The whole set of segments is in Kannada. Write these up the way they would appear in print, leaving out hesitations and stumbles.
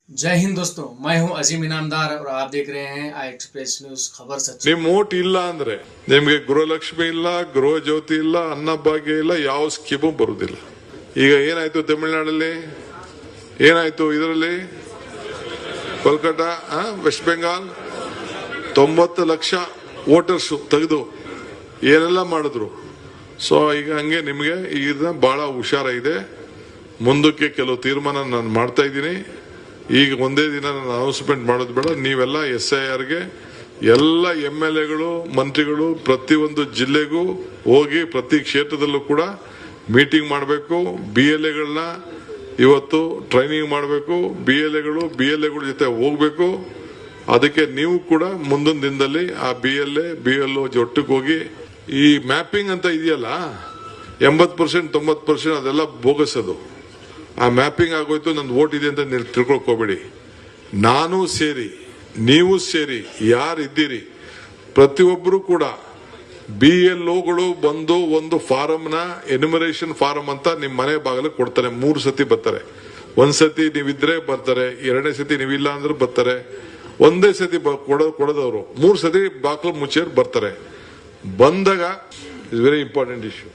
जय हिंद दोस्तों, मैं हूं अजीम इनामदार और आप देख रहे हैं आई एक्सप्रेस न्यूज खबर सच। ನಿಮ್ ಓಟ್ ಇಲ್ಲ ಅಂದ್ರೆ ನಿಮ್ಗೆ ಗೃಹಲಕ್ಷ್ಮಿ ಇಲ್ಲ, ಗೃಹ ಜ್ಯೋತಿ ಇಲ್ಲ, ಅನ್ನಭಾಗ್ಯ ಇಲ್ಲ, ಯಾವ ಸ್ಕೀಮು ಬರುವುದಿಲ್ಲ. ಈಗ ಏನಾಯ್ತು ತಮಿಳುನಾಡಲ್ಲಿ, ಏನಾಯ್ತು ಇದರಲ್ಲಿ, ಕೋಲ್ಕತ್ತಾ, ವೆಸ್ಟ್ ಬೆಂಗಾಲ್ 90 ಲಕ್ಷ ವೋಟರ್ಸ್ ತೆಗೆದು ಏನೆಲ್ಲ ಮಾಡಿದ್ರು. ಸೊ ಈಗ ಹಂಗೆ ನಿಮ್ಗೆ ಈಗ ಬಹಳ ಹುಷಾರಾಗಿದೆ. ಮುಂದಕ್ಕೆ ಕೆಲವು ತೀರ್ಮಾನ ನಾನು ಮಾಡ್ತಾ ಇದ್ದೀನಿ. ಈಗ ಒಂದೇ ದಿನ ನಾನು ಅನೌನ್ಸ್ಮೆಂಟ್ ಮಾಡೋದು ಬೇಡ. ನೀವೆಲ್ಲ SIRಗೆ ಎಲ್ಲ MLAಗಳು, ಮಂತ್ರಿಗಳು ಪ್ರತಿಯೊಂದು ಜಿಲ್ಲೆಗೂ ಹೋಗಿ ಪ್ರತಿ ಕ್ಷೇತ್ರದಲ್ಲೂ ಕೂಡ ಮೀಟಿಂಗ್ ಮಾಡಬೇಕು. BLAಗಳನ್ನ ಇವತ್ತು ಟ್ರೈನಿಂಗ್ ಮಾಡಬೇಕು. BLAಗಳು ಜೊತೆ ಹೋಗ್ಬೇಕು. ಅದಕ್ಕೆ ನೀವು ಕೂಡ ಮುಂದಿನ ದಿನದಲ್ಲಿ ಆ BLO ಒಟ್ಟಿಗೆ ಹೋಗಿ ಈ ಮ್ಯಾಪಿಂಗ್ ಅಂತ ಇದೆಯಲ್ಲ 80% 90% ಅದೆಲ್ಲ ಬೋಗಸದು. ಆ ಮ್ಯಾಪಿಂಗ್ ಆಗೋಯ್ತು, ನಂದು ಓಟ್ ಇದೆ ಅಂತ ನೀವು ತಿಳ್ಕೊಳಕ್ ಹೋಗ್ಬೇಡಿ. ನಾನು ಸೇರಿ, ನೀವು ಸೇರಿ, ಯಾರಿದ್ದೀರಿ ಪ್ರತಿಯೊಬ್ಬರು ಕೂಡ BLOಗಳು ಬಂದು ಒಂದು ಫಾರಮ್ನ ಎನ್ಯುಮರೇಷನ್ ಫಾರಮ್ ಅಂತ ನಿಮ್ಮ ಮನೆ ಬಾಗಿಲು ಕೊಡ್ತಾರೆ. 3 ಸತಿ ಬರ್ತಾರೆ. ಒಂದ್ ಸತಿ ನೀವಿದ್ರೆ ಬರ್ತಾರೆ, 2ನೇ ಸತಿ ನೀವಿಲ್ಲ ಅಂದ್ರೆ ಬರ್ತಾರೆ, ಒಂದೇ ಸತಿ ಕೊಡೋದವರು 3 ಸತಿ ಬಾಗಿಲು ಮುಚ್ಚೇರ್ ಬರ್ತಾರೆ. ಬಂದಾಗ ಇಟ್ಸ್ ವೆರಿ ಇಂಪಾರ್ಟೆಂಟ್ ಇಶ್ಯೂ.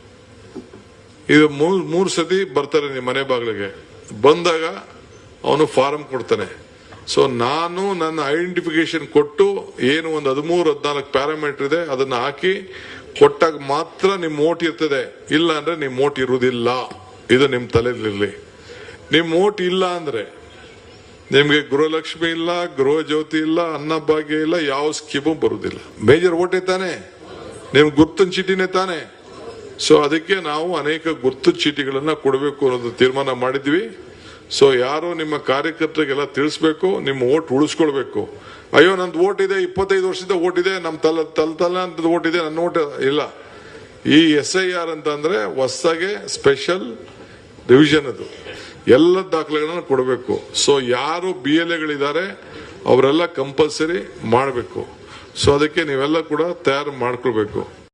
ಇದು 3 ಸತಿ ಬರ್ತಾರೆ ನಿಮ್ಮ ಮನೆ ಬಾಗಿಲಿಗೆ. ಬಂದಾಗ ಅವನು ಫಾರಂ ಕೊಡ್ತಾನೆ. ಸೊ ನಾನು ನನ್ನ ಐಡೆಂಟಿಫಿಕೇಶನ್ ಕೊಟ್ಟು ಏನು ಒಂದು 13-14 ಪ್ಯಾರಾಮೀಟರ್ ಇದೆ ಅದನ್ನ ಹಾಕಿ ಕೊಟ್ಟಾಗ ಮಾತ್ರ ನಿಮ್ ಓಟ್ ಇರ್ತದೆ. ಇಲ್ಲ ಅಂದ್ರೆ ನಿಮ್ ಓಟ್ ಇರುವುದಿಲ್ಲ. ಇದು ನಿಮ್ ತಲೆಯಲ್ಲಿರ್ಲಿ. ನಿಮ್ ಓಟ್ ಇಲ್ಲ ಅಂದ್ರೆ ನಿಮ್ಗೆ ಗೃಹಲಕ್ಷ್ಮಿ ಇಲ್ಲ, ಗೃಹ ಜ್ಯೋತಿ ಇಲ್ಲ, ಅನ್ನಭಾಗ್ಯ ಇಲ್ಲ, ಯಾವ ಸ್ಕೀಮು ಬರುವುದಿಲ್ಲ. ಮೇಜರ್ ಓಟೇ ತಾನೆ, ನಿಮ್ ಗುರ್ತಿನ ಚೀಟಿನೇ ತಾನೆ. ಸೊ ಅದಕ್ಕೆ ನಾವು ಅನೇಕ ಗುರ್ತು ಚೀಟಿಗಳನ್ನ ಕೊಡಬೇಕು ಅನ್ನೋದು ತೀರ್ಮಾನ ಮಾಡಿದ್ವಿ. ಸೊ ಯಾರು ನಿಮ್ಮ ಕಾರ್ಯಕರ್ತರಿಗೆಲ್ಲ ತಿಳಿಸ್ಬೇಕು, ನಿಮ್ಮ ಓಟ್ ಉಳಿಸ್ಕೊಳ್ಬೇಕು. ಅಯ್ಯೋ ನಂದು ಓಟ್ ಇದೆ, 25 ವರ್ಷದ ಓಟ್ ಇದೆ, ನಮ್ ತಲೆ ಅಂತ ಓಟ್ ಇದೆ, ನನ್ನ ಓಟ್ ಇಲ್ಲ. ಈ SIR ಅಂತ ಅಂದ್ರೆ ಹೊಸದಾಗೆ ಸ್ಪೆಷಲ್ ಡಿವಿಷನ್, ಅದು ಎಲ್ಲ ದಾಖಲೆಗಳನ್ನ ಕೊಡಬೇಕು. ಸೊ ಯಾರು BLAಗಳಿದ್ದಾರೆ ಅವರೆಲ್ಲ ಕಂಪಲ್ಸರಿ ಮಾಡಬೇಕು. ಸೊ ಅದಕ್ಕೆ ನೀವೆಲ್ಲ ಕೂಡ ತಯಾರು ಮಾಡ್ಕೊಳ್ಬೇಕು.